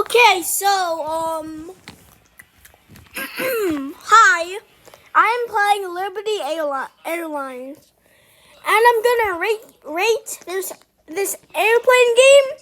Okay, so, hi, I'm playing Liberty Airlines, and I'm gonna rate this airplane game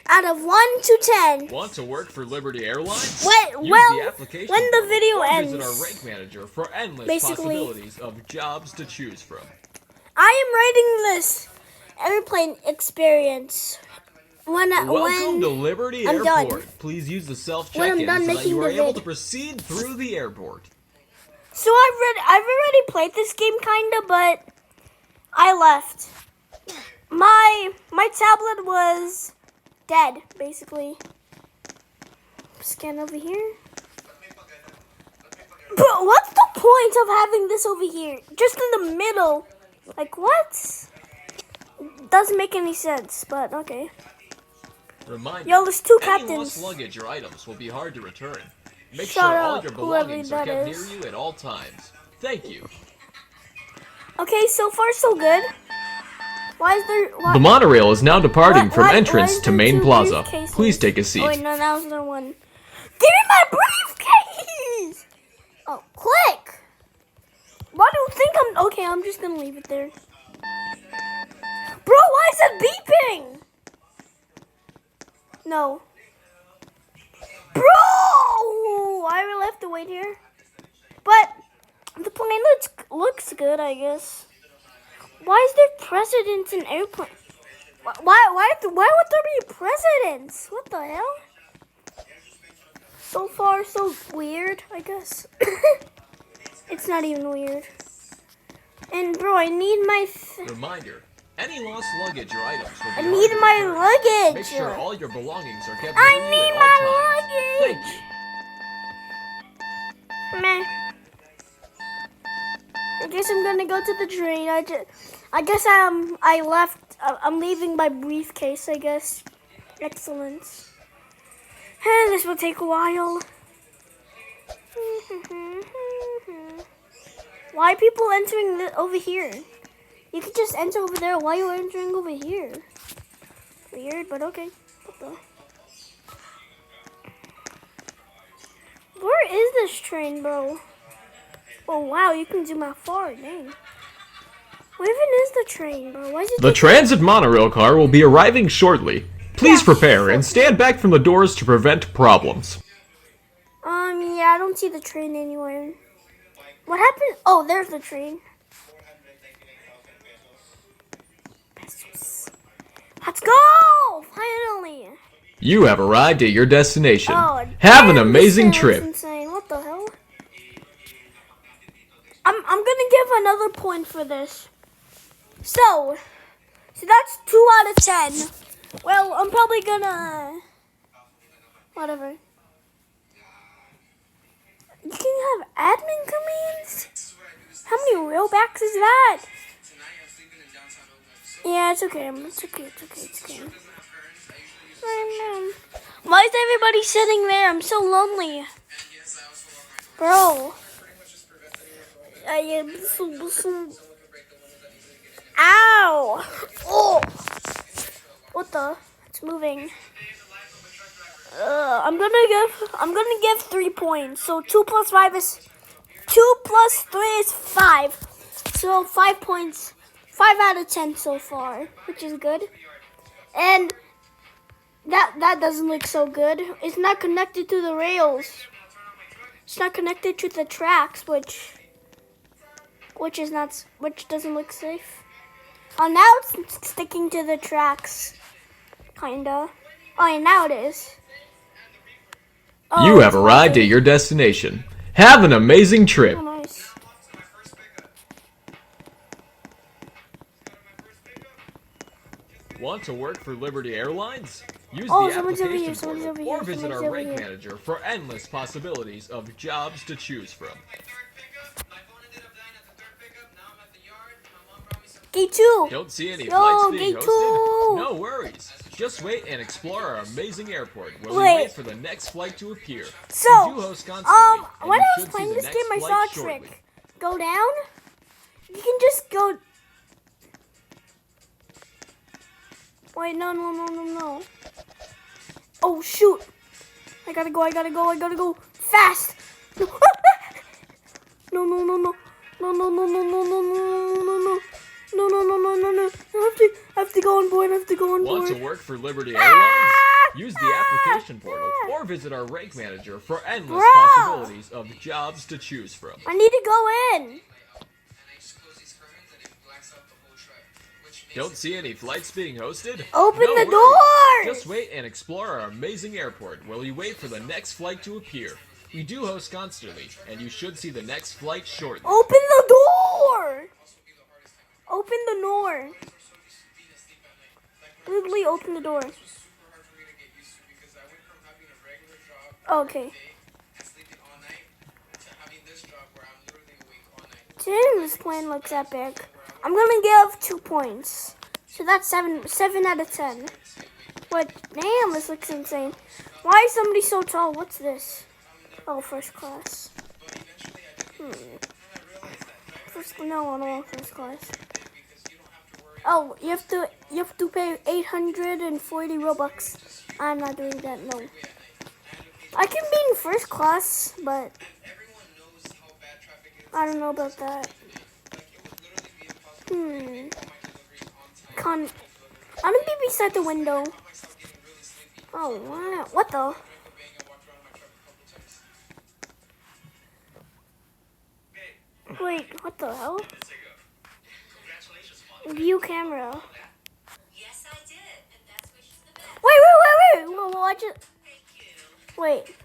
out of 1 to 10. Want to work for Liberty Airlines? When the video ends. Visit our rank manager for endless Basically, possibilities of jobs to choose from. I am rating this airplane experience. Welcome to Liberty I'm Airport. done. Please use the When self-check-in I'm done so that making you are the able vid. to proceed through the airport. So I've already played this game kinda, but I left. My tablet was dead, basically. Scan over here. Bro, what's the point of having this over here? Just in the middle. Like what? Doesn't make any sense, but okay. Reminder, Yo, there's two any captains. lost luggage or items will be hard to return. Make Shut sure all up, your whoever belongings are that kept is. near you at all times. Thank you. Okay, so far so good. Why is there... The monorail is now departing from why entrance is to there main two plaza. briefcases? Please take a seat. Oh, wait, no, that was the one. Give me my briefcase! Oh, click! Why do you think I'm... Okay, I'm just gonna leave it there. Bro, why is it beeping? No. Bro! I really have to wait here. But the plane looks good, I guess. Why is there presidents in airplane? Why would there be presidents? What the hell? So far, so weird, I guess. It's not even weird. And bro, I need my... Reminder, any lost luggage or items will be I hard need to my return. luggage. Make sure all your belongings are kept I near you need at all my times. luggage. Thank you. Meh. I guess I'm gonna go to the train. I guess I left. I'm leaving my briefcase. I guess. Excellent. And this will take a while. Why are people entering over here? You could just enter over there. Why are you entering over here? Weird, but okay. What the? Where is this train, bro? Oh wow, you can zoom out far, dang. Where even is the train, bro? Why is it The transit monorail car will be arriving shortly. Please Yeah, prepare and stand back from the doors to prevent problems. Yeah, I don't see the train anywhere. What happened? Oh, there's the train. Let's go! Finally! You have arrived at your destination. Oh, Have an damn, amazing this trip. sounds insane. What the hell? I'm gonna give another point for this. So that's 2 out of 10. Well, I'm probably gonna whatever. You can have admin commands? How many Robux is that? Yeah, it's okay. It's okay. Why is everybody sitting there? I'm so lonely. Bro. Ow! Oh! What the? It's moving. I'm gonna give 3 points. So 2 plus 3 is 5. So 5 points. 5 out of 10 so far, which is good. And that doesn't look so good. It's not connected to the rails. It's not connected to the tracks, which doesn't look safe. Oh, now it's sticking to the tracks, kinda. Oh, yeah, now it is. Oh, You have it's arrived working. at your destination. Have an amazing trip. Oh, nice. Want to work for Liberty Airlines? Use Oh, the someone's over application here, someone's portal over here, or visit someone's our over rank here. manager for endless possibilities of jobs to choose from. Gate 2. Don't see any Yo, flights being gate hosted? 2. No worries. Just wait and explore our amazing airport while we Wait. wait for the next flight to appear. So, We do host constantly, and when you I was should playing see the this next game, I flight saw a shortly. trick. Go down. You can just go. Wait, no. Oh, shoot. I gotta go. Fast! No, no, no, no. No, no, no, no, no, no, no, no, no. No, no, no, no, no, no. I have to go on board. Want to work for Liberty Airlines? Use the application portal or visit our rank manager for endless possibilities of jobs to choose from. I need to go in. Don't see any flights being hosted? Open No the worries. doors. Just wait and explore our amazing airport while you wait for the next flight to appear. We do host constantly, and you should see the next flight shortly. Open the door. Open the door. Literally open the door. Okay. Damn, this plane looks epic. I'm gonna give 2 points. So that's 7 out of 10. But damn, this looks insane. Why is somebody so tall? What's this? Oh, first class. No, I don't want first class. Oh, you have to pay 840 Robux. I'm not doing that. No. I can be in first class, but I don't know about that. I'm gonna be beside the window. Oh wow! What the? Wait, what the hell? View camera. Yes, I did, and that's why she's the best. Wait! We'll watch it. Wait,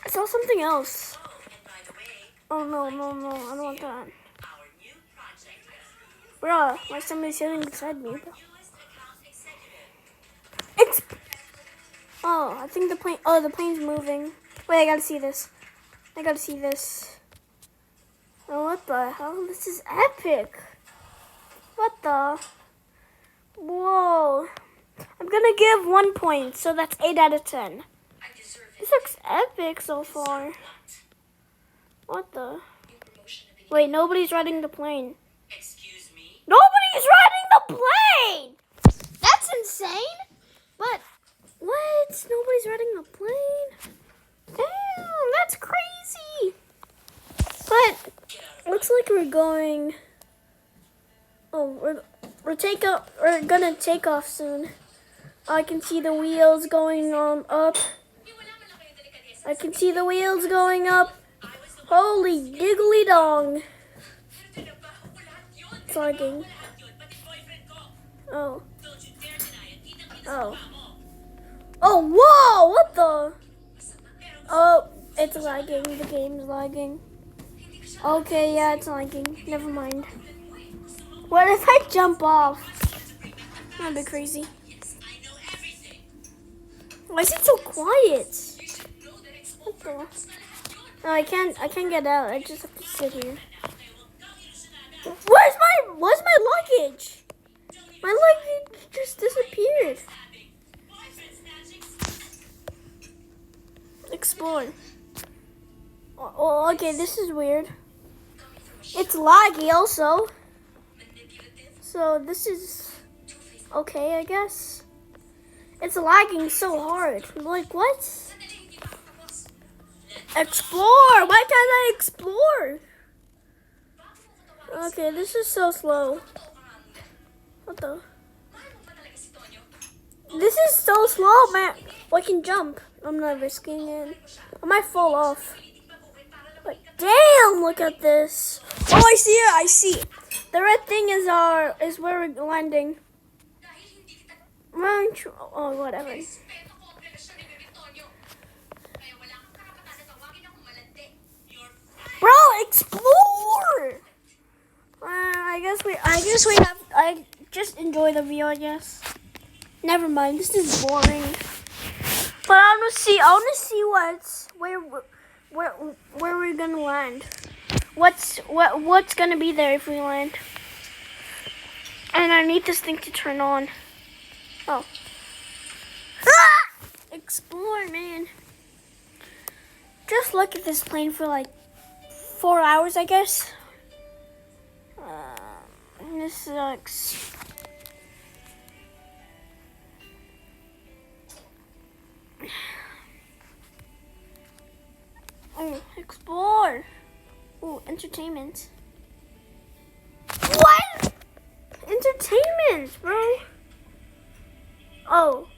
I saw something else. Oh, and by the way, Oh no! I don't want that. our new project is Bruh, why is somebody sitting beside me? newest account executive. It's. Oh, I think the plane. Oh, the plane's moving. Wait, I gotta see this. Oh, what the hell? This is epic. What the? Whoa. I'm gonna give 1 point, so that's 8 out of 10. I deserve it. This looks epic so far. What the? New promotion of the Wait, nobody's riding the plane. Excuse me. Nobody's riding the plane! That's insane! But, what? Nobody's riding the plane? Damn, that's crazy! But, looks like we're going... Oh, we're gonna take off soon. I can see the wheels going on up. I can see the wheels going up. Holy diggly dong. It's lagging. Oh. Oh. Oh, whoa! What the? Oh, it's lagging. The game's lagging. Okay, yeah, it's lagging. Never mind. What if I jump off? That'd be crazy. Why is it so quiet? What the? No, I can't get out. I just have to sit here. Where's my luggage? My luggage just disappeared. Explore. Oh, okay, this is weird. It's laggy also. So this is okay, I guess. It's lagging so hard. Like what? Explore! Why can't I explore? Okay, this is so slow. What the? This is so slow, man. Oh, I can jump. I'm not risking it. I might fall off. But damn, look at this. Oh, I see it. I see it. The red thing is where we're landing. Oh, whatever. Bro, explore. I just enjoy the view, I guess. Never mind. This is boring. But I want to see where we're gonna land. What's gonna be there if we land? And I need this thing to turn on. Oh. Ah! Explore, man. Just look at this plane for like 4 hours, I guess. This sucks. Explore. Ooh, entertainment. What? Entertainment, bro. Oh,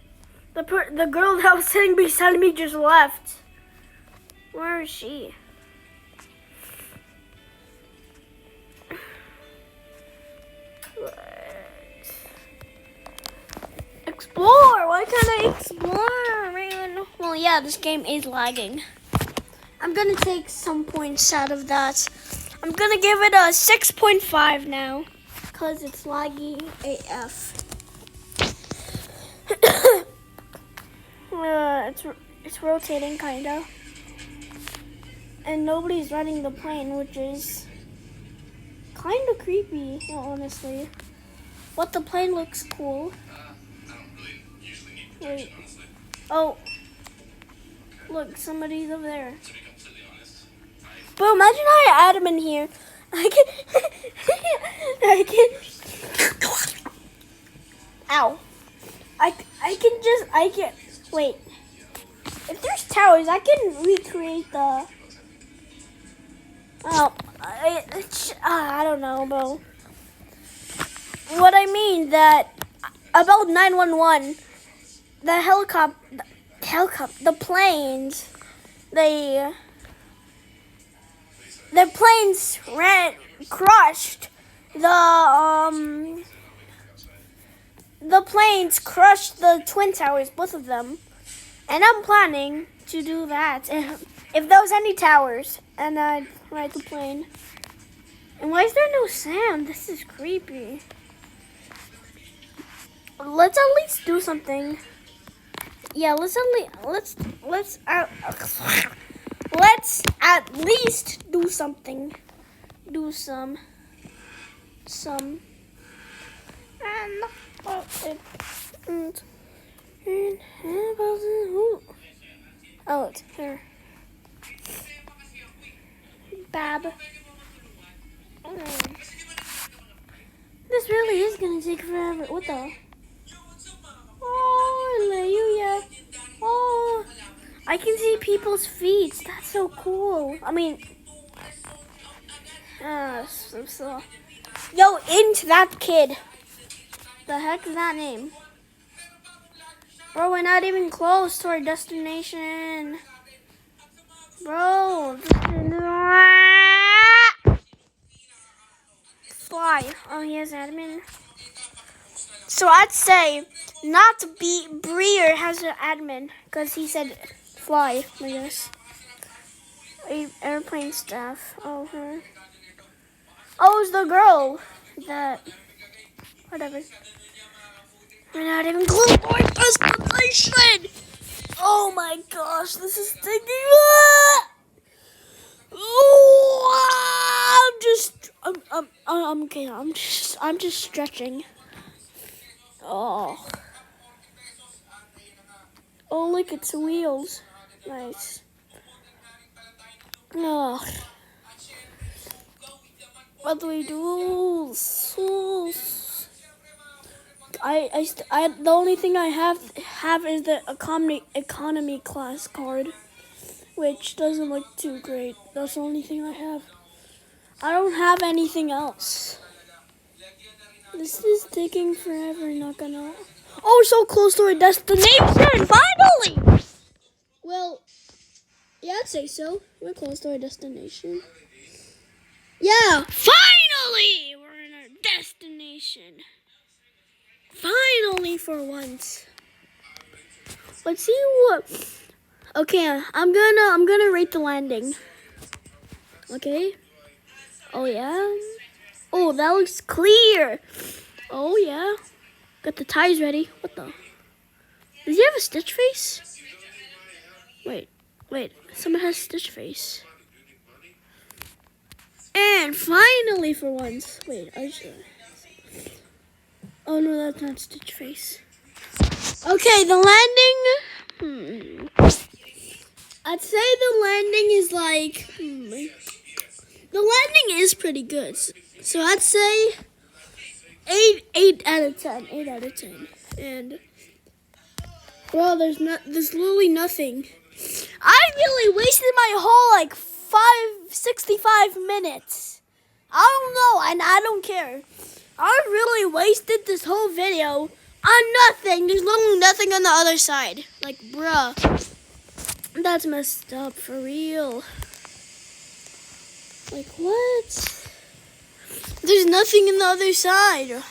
the girl that was sitting beside me just left. Where is she? Explore. Why can't I explore, man? Well, yeah, this game is lagging. I'm gonna take some points out of that. I'm gonna give it a 6.5 now, cause it's laggy AF. It's rotating kinda, and nobody's running the plane, which is kinda creepy, honestly. But the plane looks cool. Wait. Oh. Look, somebody's over there. But imagine I add him in here. I can. Ow. I can. Wait. If there's towers, I can recreate the. Oh, I don't know, bro. What I mean that about 911, the the planes, the planes crushed the planes crushed the Twin Towers, both of them, and I'm planning to do that if there was any towers, and I'd ride the plane. And why is there no sound? This is creepy. Let's at least do something. Yeah, let's at least do something. Do some. Oh, it's here. Bab. This really is gonna take forever. What the? Oh, hallelujah. Oh, I can see people's feet. That's so cool. I mean, so. Yo, into that kid. The heck is that name? Bro, we're not even close to our destination. Bro. Fly. Oh, he has admin. So I'd say not to be Breer has an admin because he said fly, I guess. Airplane staff. Oh, her. Oh, it's the girl that. Whatever. We're not even close to our destination. Oh my gosh, this is taking. I'm okay. I'm just stretching. Oh. Oh, look, it's wheels. Nice. Oh. What do we do? The only thing I have is the economy class card, which doesn't look too great. That's the only thing I have. I don't have anything else. This is taking forever, not gonna. Oh, we're so close to our destination, finally! Well, yeah, I'd say so. We're close to our destination. Yeah, finally! We're in our destination. Finally, for once. Let's see what. Okay, I'm gonna rate the landing. Okay. Oh yeah. Oh, that looks clear. Oh yeah. Got the ties ready. What the? Does he have a Stitch face? Wait. Someone has Stitch face. And finally, for once. Wait, oh no, that's not Stitch face. Okay, the landing. I'd say the landing is like. The landing is pretty good. So I'd say 8 out of 10. 8 out of 10. And well, there's literally nothing. I really wasted my whole 65 minutes. I don't know, and I don't care. I really wasted this whole video on nothing. There's literally nothing on the other side. Like, bruh. That's messed up for real. Like, what? There's nothing in the other side.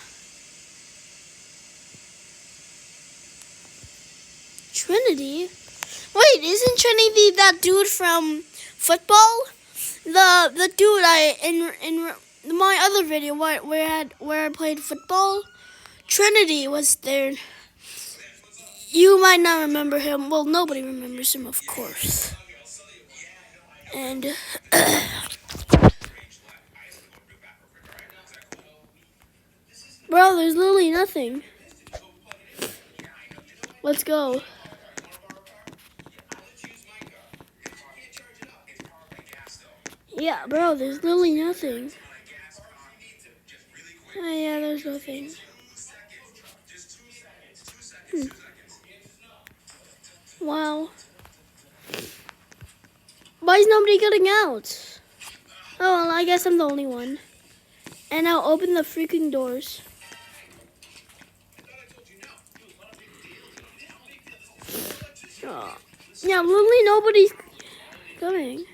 Trinity? Wait, isn't Trinity that dude from football? The dude in my other video where I played football? Trinity was there. You might not remember him. Well, nobody remembers him, of course. And bro, there's literally nothing. Let's go. Yeah, bro, there's literally nothing. Oh, yeah, there's nothing. Wow. Why is nobody getting out? Oh, well, I guess I'm the only one. And I'll open the freaking doors. Oh. Yeah, literally nobody's coming.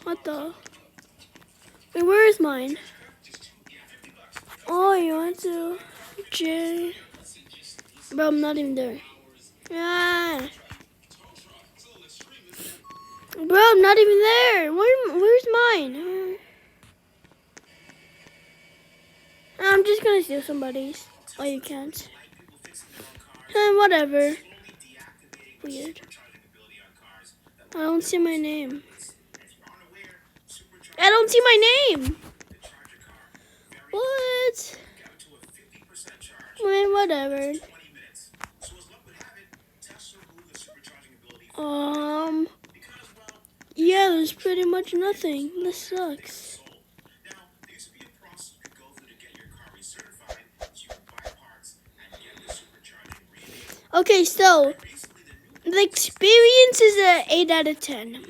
What the? Wait, where is mine? Oh, you want to? J. Bro, I'm not even there. Yeah. Bro, I'm not even there. Where's mine? I'm just gonna steal somebody's. Oh, you can't. Whatever. Weird. I don't see my name. I don't see my name. What? Wait, whatever. Yeah, there's pretty much nothing. This sucks. Okay, so the experience is an 8 out of 10.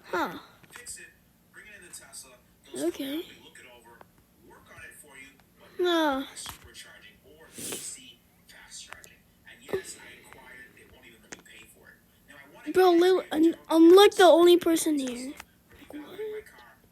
Huh. Okay. No. Bro, I'm like the only person here.